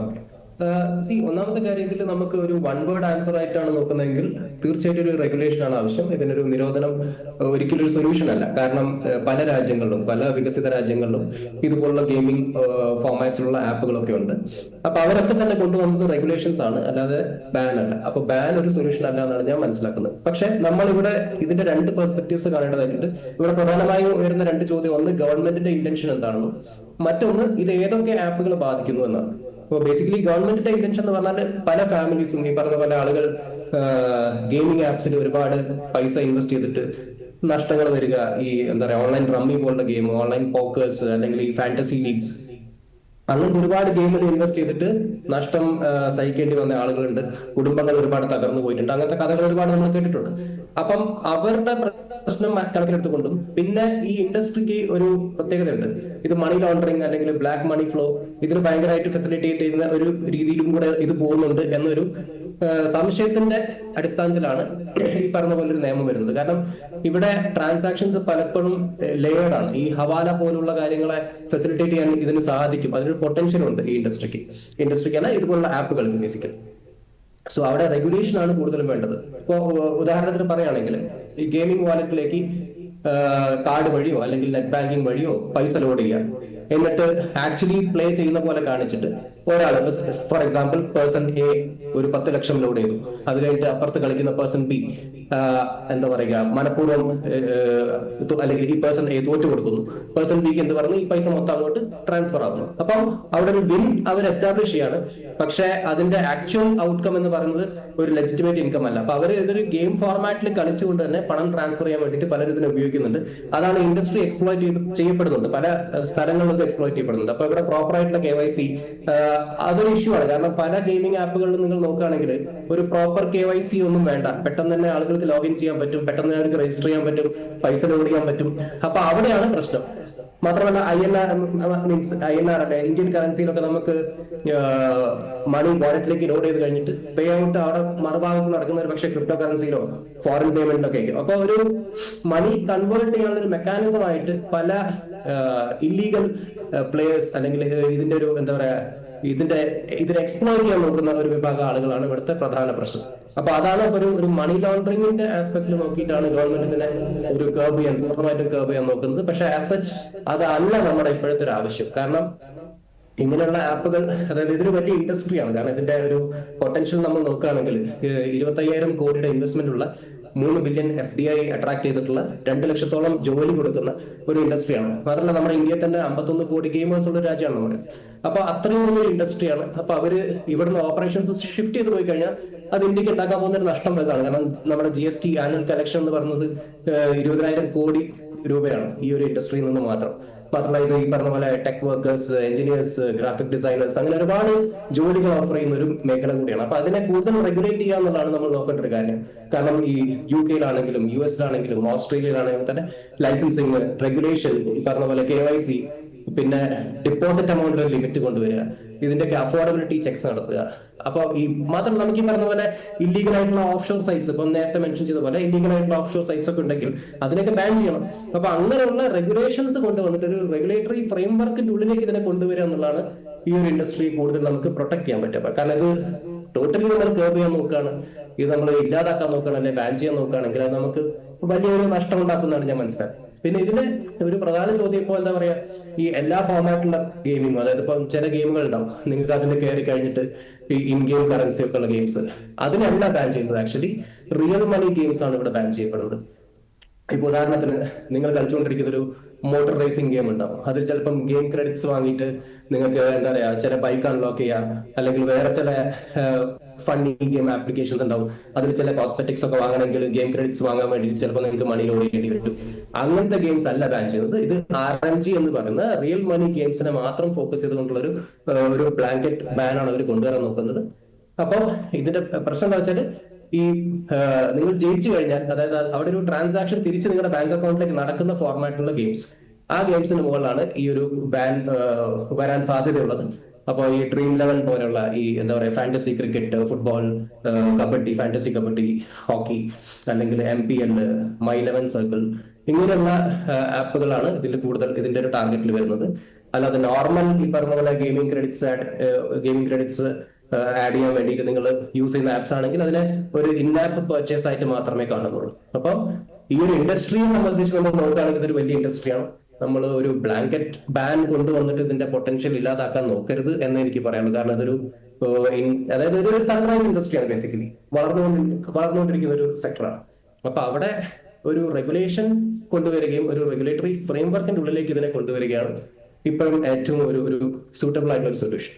Okay. ഒന്നാമത്തെ കാര്യം, ഇതിൽ നമുക്ക് ഒരു വൺ വേർഡ് ആൻസർ ആയിട്ടാണ് നോക്കുന്നതെങ്കിൽ തീർച്ചയായിട്ടും ഒരു റെഗുലേഷൻ ആണ് ആവശ്യം. ഇതിനൊരു നിരോധനം ഒരിക്കലും ഒരു സൊല്യൂഷൻ അല്ല. കാരണം പല രാജ്യങ്ങളിലും, പല വികസിത രാജ്യങ്ങളിലും ഇതുപോലുള്ള ഗെയിമിംഗ് ഫോർമാറ്റ്സിലുള്ള ആപ്പുകളൊക്കെ ഉണ്ട്. അപ്പൊ അവരൊക്കെ തന്നെ കൊണ്ടുവന്നത് റെഗുലേഷൻസ് ആണ്, അല്ലാതെ ബാൻ അല്ല. അപ്പൊ ബാൻ ഒരു സൊല്യൂഷൻ അല്ല എന്നാണ് ഞാൻ മനസ്സിലാക്കുന്നത്. പക്ഷെ നമ്മളിവിടെ ഇതിന്റെ രണ്ട് പെർസ്പെക്ടീവ്സ് കാണേണ്ടതായിട്ടുണ്ട്. ഇവിടെ പ്രധാനമായും ഉയർന്ന രണ്ട് ചോദ്യം: ഒന്ന്, ഗവൺമെന്റിന്റെ ഇന്റൻഷൻ എന്താണെന്നും മറ്റൊന്ന്, ഇത് ഏതൊക്കെ ആപ്പുകൾ ബാധിക്കുന്നു എന്നാണ്. അപ്പോൾ ബേസിക്കലി ഗവൺമെന്റിന്റെ ഇന്റൻഷൻ എന്ന് പറഞ്ഞാൽ പല ഫാമിലീസും ഈ പറഞ്ഞ പോലെ ആളുകൾ ഗെയിമിംഗ് ആപ്സിൽ ഒരുപാട് പൈസ ഇൻവെസ്റ്റ് ചെയ്തിട്ട് നഷ്ടങ്ങൾ വരിക, ഈ എന്താ പറയുക ഓൺലൈൻ റമ്മി പോലുള്ള ഗെയിം, ഓൺലൈൻ പോക്കേഴ്സ്, അല്ലെങ്കിൽ ഈ ഫാന്റസി ലീഗ്സ്, അങ്ങനത്തെ ഒരുപാട് ഗെയിമിൽ ഇൻവെസ്റ്റ് ചെയ്തിട്ട് നഷ്ടം സഹിക്കേണ്ടി വന്ന ആളുകളുണ്ട്. കുടുംബങ്ങൾ ഒരുപാട് തകർന്നു പോയിട്ടുണ്ട്. അങ്ങനത്തെ കഥകൾ ഒരുപാട് നമ്മൾ കേട്ടിട്ടുണ്ട്. അപ്പം അവരുടെ പ്രശ്നം കണക്കിലെടുത്തുകൊണ്ടും പിന്നെ ഈ ഇൻഡസ്ട്രിക്ക് ഒരു പ്രത്യേകതയുണ്ട്. ഇത് മണി ലോണ്ടറിങ് അല്ലെങ്കിൽ ബ്ലാക്ക് മണി ഫ്ലോ ഇതിന് ഭയങ്കരമായിട്ട് ഫെസിലിറ്റേറ്റ് ചെയ്യുന്ന ഒരു രീതിയിലും കൂടെ ഇത് പോകുന്നുണ്ട് എന്നൊരു സംശയത്തിന്റെ അടിസ്ഥാനത്തിലാണ് ഈ പറഞ്ഞ പോലെ ഒരു നിയമം വരുന്നത്. കാരണം ഇവിടെ ട്രാൻസാക്ഷൻസ് പലപ്പോഴും ലെയേർഡ് ആണ്. ഈ ഹവാല പോലുള്ള കാര്യങ്ങളെ ഫെസിലിറ്റേറ്റ് ചെയ്യാൻ ഇതിന് സാധിക്കും. അതിനൊരു പൊട്ടൻഷ്യൽ ഉണ്ട് ഈ ഇൻഡസ്ട്രിക്കല്ല, ഇതുപോലുള്ള ആപ്പുകൾക്ക് ബേസിക്കലി. സോ അവിടെ റെഗുലേഷൻ ആണ് കൂടുതലും വേണ്ടത്. ഇപ്പോ ഉദാഹരണത്തിന് പറയുകയാണെങ്കിൽ, ഈ ഗെയിമിംഗ് വാലറ്റിലേക്ക് കാർഡ് വഴിയോ അല്ലെങ്കിൽ നെറ്റ് ബാങ്കിങ് വഴിയോ പൈസ ലോഡ് ചെയ്യുക, എന്നിട്ട് ആക്ച്വലി പ്ലേ ചെയ്യുന്ന പോലെ കാണിച്ചിട്ട് ഒരാൾ, ഫോർ എക്സാമ്പിൾ പേഴ്സൺ എ ഒരു 10 ലക്ഷം ലോഡ് ചെയ്തു. അത് കഴിഞ്ഞിട്ട് അപ്പുറത്ത് കളിക്കുന്ന പേഴ്സൺ ബി എന്താ പറയുക മനഃപൂർവ്വം അല്ലെങ്കിൽ ഈ പേഴ്സൺ എ തോറ്റു കൊടുക്കുന്നു. പേഴ്സൺ ബിക്ക് എന്ത് പറഞ്ഞു, ഈ പൈസ മൊത്തം അങ്ങോട്ട് ട്രാൻസ്ഫർ ആവുന്നു. അപ്പം അവിടെ ഒരു വിൻ അവർ എസ്റ്റാബ്ലിഷ് ചെയ്യാണ്. പക്ഷെ അതിന്റെ ആക്ച്വൽ ഔട്ട്കം എന്ന് പറയുന്നത് ഒരു ലെജിറ്റിമേറ്റ് ഇൻകം അല്ല. അപ്പൊ അവർ ഇതൊരു ഗെയിം ഫോർമാറ്റിൽ കളിച്ചുകൊണ്ട് തന്നെ പണം ട്രാൻസ്ഫർ ചെയ്യാൻ വേണ്ടിയിട്ട് പലരും ഇതിനെ ഉപയോഗിക്കുന്നുണ്ട്. അതാണ് ഇൻഡസ്ട്രി എക്സ്പ്ലോയിറ്റ് ചെയ്യപ്പെടുന്നുണ്ട്, പല സ്ഥലങ്ങളിലും എക്സ്പ്ലോയിറ്റ് ചെയ്യപ്പെടുന്നുണ്ട്. അപ്പൊ ഇവിടെ പ്രോപ്പർ ആയിട്ടുള്ള KYC അതൊരു ഇഷ്യൂ ആണ്. കാരണം പല ഗെയിമിംഗ് ആപ്പുകളിലും നിങ്ങൾ നോക്കുകയാണെങ്കിൽ ഒരു പ്രോപ്പർ KYC ഒന്നും വേണ്ട. പെട്ടെന്ന് തന്നെ ആളുകൾക്ക് ലോഗിൻ ചെയ്യാൻ പറ്റും, പെട്ടെന്ന് അവർക്ക് രജിസ്റ്റർ ചെയ്യാൻ പറ്റും, പൈസ ലോഡ് ചെയ്യാൻ പറ്റും. അപ്പൊ അവിടെയാണ് പ്രശ്നം. മാത്രമല്ല INR അല്ലെ, ഇന്ത്യൻ കറൻസിയിലൊക്കെ നമുക്ക് മണി വാലറ്റിലേക്ക് ലോഡ് ചെയ്ത് കഴിഞ്ഞിട്ട് പേ ഔട്ട് അവിടെ മറുഭാഗത്ത് നടക്കുന്ന ഒരു പക്ഷേ ക്രിപ്റ്റോ കറൻസിയിലോ ഫോറിൻ പേയ്മെന്റിലൊക്കെ ആയിരിക്കും. അപ്പൊ ഒരു മണി കൺവേർട്ട് ചെയ്യാനുള്ള ഒരു മെക്കാനിസം ആയിട്ട് പല ഇല്ലീഗൽ പ്ലേയേഴ്സ് അല്ലെങ്കിൽ ഇതിന്റെ ഒരു എന്താ പറയാ ഇതിനെ എക്സ്പ്ലോയിറ്റ് ചെയ്യാൻ നോക്കുന്ന ഒരു വിഭാഗം ആളുകളാണ് ഇവിടുത്തെ പ്രധാന പ്രശ്നം. അപ്പൊ അതാണ് ഒരു മണി ലോണ്ടറിംഗിന്റെ ആസ്പെക്ടിൽ നോക്കിയിട്ടാണ് ഗവൺമെന്റ് ഇതിനെ ഒരു പൂർണ്ണമായിട്ടും കർബ് ചെയ്യാൻ നോക്കുന്നത്. പക്ഷെ ആസ് സച്ച് അതല്ല നമ്മുടെ ഇപ്പോഴത്തെ ഒരു ആവശ്യം. കാരണം ഇങ്ങനെയുള്ള ആപ്പുകൾ, അതായത് ഇതൊരു വലിയ ഇൻഡസ്ട്രിയാണ്. കാരണം ഇതിന്റെ ഒരു പൊട്ടൻഷ്യൽ നമ്മൾ നോക്കുകയാണെങ്കിൽ 25,000 കോടിയുടെ ഇൻവെസ്റ്റ്മെന്റ് ഉള്ള 3 ബില്യൺ FDI അട്രാക്ട് ചെയ്തിട്ടുള്ള 2 ലക്ഷത്തോളം ജോലി കൊടുക്കുന്ന ഒരു ഇൻഡസ്ട്രിയാണ്. മാത്രമല്ല നമ്മുടെ ഇന്ത്യയിൽ തന്നെ 51 കോടി ഗെയിമേഴ്സ് ഉള്ള രാജ്യമാണ് നമ്മുടെ. അപ്പൊ അത്രയും വലിയൊരു ഇൻഡസ്ട്രിയാണ്. അപ്പൊ അവര് ഇവിടുന്ന് ഓപ്പറേഷൻസ് ഷിഫ്റ്റ് ചെയ്ത് പോയി കഴിഞ്ഞാൽ അത് ഇന്ത്യക്ക് ഉണ്ടാക്കാൻ പോകുന്ന ഒരു നഷ്ടം വലുതാണ്. കാരണം നമ്മുടെ GST ആനുവൽ കളക്ഷൻ എന്ന് പറയുന്നത് 20,000 കോടി രൂപയാണ് ഈ ഒരു ഇൻഡസ്ട്രിയിൽ നിന്ന് മാത്രം. മാത്രമല്ല ഇത് ഈ പറഞ്ഞ പോലെ tech workers, engineers, graphic designers, അങ്ങനെ ഒരുപാട് ജോലികൾ ഓഫർ ചെയ്യുന്ന ഒരു മേഖല കൂടിയാണ്. അപ്പൊ അതിനെ കൂടുതൽ റെഗുലേറ്റ് ചെയ്യുക എന്നുള്ളതാണ് നമ്മൾ നോക്കേണ്ട ഒരു കാര്യം. കാരണം ഈ UK US ഓസ്ട്രേലിയയിലാണെങ്കിലും തന്നെ ലൈസൻസിങ്, റെഗുലേഷൻ, ഈ പറഞ്ഞ പോലെ KYC, പിന്നെ ഡിപ്പോസിറ്റ് എമൗണ്ടിൽ ഒരു ലിമിറ്റ് കൊണ്ടുവരിക, ഇതിന്റെയൊക്കെ അഫോർഡബിലിറ്റി ചെക്സ് നടത്തുക. അപ്പൊ ഈ മാത്രം നമുക്ക് ഈ പറഞ്ഞ പോലെ ഇല്ലീഗൽ ആയിട്ടുള്ള ഓഫ് ഷോർ സൈറ്റ്സ്, ഇപ്പം നേരത്തെ മെൻഷൻ ചെയ്ത പോലെ ഇല്ലീഗൽ ആയിട്ടുള്ള ഓഫ് ഷോർ സൈറ്റ്സ് ഒക്കെ ഉണ്ടെങ്കിൽ അതിനൊക്കെ ബാൻ ചെയ്യണം. അപ്പൊ അങ്ങനെയുള്ള റെഗുലേഷൻസ് കൊണ്ടുവന്നിട്ട് ഒരു റെഗുലേറ്ററി ഫ്രെയിം വർക്കിന്റെ ഉള്ളിലേക്ക് ഇതിനെ കൊണ്ടുവരിക എന്നുള്ളതാണ് ഈ ഒരു ഇൻഡസ്ട്രി കൂടുതൽ നമുക്ക് പ്രൊട്ടക്ട് ചെയ്യാൻ പറ്റുക. കാരണം ഇത് ടോട്ടലി നമ്മൾ കർബ് ചെയ്യാൻ നോക്കുകയാണ്, ഇത് നമ്മൾ ഇല്ലാതാക്കാൻ നോക്കുകയാണ്, അല്ലെങ്കിൽ ബാൻ ചെയ്യാൻ നോക്കുകയാണെങ്കിൽ അത് നമുക്ക് വലിയൊരു നഷ്ടം ഉണ്ടാക്കുന്നതാണ് ഞാൻ മനസ്സിലാക്കുന്നത്. പിന്നെ ഇതിന് ഒരു പ്രധാന ചോദ്യം ഇപ്പോൾ എന്താ പറയാ, ഈ എല്ലാ ഫോർമാറ്റിലുള്ള ഗെയിമിങ്ങും, അതായത് ഇപ്പം ചില ഗെയിമുകൾ ഉണ്ടാവും നിങ്ങൾക്ക് അതിൽ കയറി കഴിഞ്ഞിട്ട് ഈ ഇൻ ഗെയിം കറൻസി ഒക്കെ ഉള്ള ഗെയിംസ്, അതിനല്ല ബാൻ ചെയ്യുന്നത്. ആക്ച്വലി റിയൽ മണി ഗെയിംസ് ആണ് ഇവിടെ ബാൻ ചെയ്യപ്പെടുന്നത്. ഇപ്പൊ ഉദാഹരണത്തിന് നിങ്ങൾ കളിച്ചുകൊണ്ടിരിക്കുന്ന ഒരു മോട്ടോർ റേസിംഗ് ഗെയിം ഉണ്ടാവും. അതിൽ ചിലപ്പം ഗെയിം ക്രെഡിറ്റ്സ് വാങ്ങിയിട്ട് നിങ്ങൾക്ക് എന്താ പറയാ ചില ബൈക്ക് അൺലോക്ക് ചെയ്യാം, അല്ലെങ്കിൽ വേറെ ചില ഫണ്ണി ഗെയിം ആപ്ലിക്കേഷൻസ് ഉണ്ടാവും. അതിൽ ചില കോസ്മെറ്റിക്സ് ഒക്കെ വാങ്ങണമെങ്കിൽ ഗെയിം ക്രെഡിറ്റ്സ് വാങ്ങാൻ വേണ്ടി ചിലപ്പോൾ നിങ്ങൾക്ക് മണി ലോഡ് ചെയ്യേണ്ടി വരും. അങ്ങനത്തെ ഗെയിംസ് അല്ല ബാൻ ചെയ്യുന്നത്. ഇത് RMG എന്ന് പറയുന്ന റിയൽ മണി ഗെയിംസിനെ മാത്രം ഫോക്കസ് ചെയ്തുകൊണ്ടുള്ള ഒരു ബ്ലാങ്കറ്റ് ബാനാണ് അവർ കൊണ്ടുവരാൻ നോക്കുന്നത്. അപ്പോൾ ഇതിന്റെ പ്രശ്നം എന്താ വെച്ചാൽ, ഈ നിങ്ങൾ ജയിച്ചു കഴിഞ്ഞാൽ, അതായത് അവിടെ ഒരു ട്രാൻസാക്ഷൻ തിരിച്ച് നിങ്ങളുടെ ബാങ്ക് അക്കൗണ്ടിലേക്ക് നടക്കുന്ന ഫോർമാറ്റിലുള്ള ഗെയിംസ്, ആ ഗെയിംസിന് മുകളിലാണ് ഈ ഒരു ബാൻ വരാൻ സാധ്യതയുള്ളത്. അപ്പോൾ ഈ Dream11 പോലുള്ള ഈ എന്താ പറയുക fantasy cricket, football, kabaddi, fantasy kabaddi, hockey, അല്ലെങ്കിൽ MPL, My11 സർക്കിൾ, ഇങ്ങനെയുള്ള ആപ്പുകളാണ് ഇതിൽ കൂടുതൽ ഇതിന്റെ ഒരു ടാർഗറ്റിൽ വരുന്നത്. അല്ലാതെ നോർമൽ ഈ പറഞ്ഞ പോലെ ഗെയിമിംഗ് ക്രെഡിറ്റ്സ് ആഡ് ചെയ്യാൻ വേണ്ടിയിട്ട് നിങ്ങൾ യൂസ് ചെയ്യുന്ന ആപ്സ് ആണെങ്കിൽ അതിനെ ഒരു ഇൻ-ആപ്പ് പർച്ചേസ് ആയിട്ട് മാത്രമേ കാണുന്നുള്ളൂ. അപ്പോൾ ഈ ഒരു ഇൻഡസ്ട്രിയെ സംബന്ധിച്ച് നമ്മൾ നോക്കുകയാണെങ്കിൽ ഇതൊരു വലിയ ഇൻഡസ്ട്രിയാണ്. നമ്മൾ ഒരു ബ്ലാങ്കറ്റ് ബാൻ കൊണ്ടുവന്നിട്ട് ഇതിന്റെ പൊട്ടൻഷ്യൽ ഇല്ലാതാക്കാൻ നോക്കരുത് എന്ന് എനിക്ക് പറയാനുള്ളൂ. കാരണം അതായത് ഇതൊരു സൺറൈസ് ഇൻഡസ്ട്രിയാണ്, ബേസിക്കലി വളർന്നുകൊണ്ടിരിക്കുന്ന ഒരു സെക്ടറാണ്. അപ്പൊ അവിടെ ഒരു റെഗുലേഷൻ കൊണ്ടുവരികയും ഒരു റെഗുലേറ്ററി ഫ്രെയിംവർക്കിന്റെ ഉള്ളിലേക്ക് ഇതിനെ കൊണ്ടുവരികയാണ് ഇപ്പോഴും ഏറ്റവും ഒരു സൂട്ടബിൾ ആയിട്ടുള്ള ഒരു സൊല്യൂഷൻ.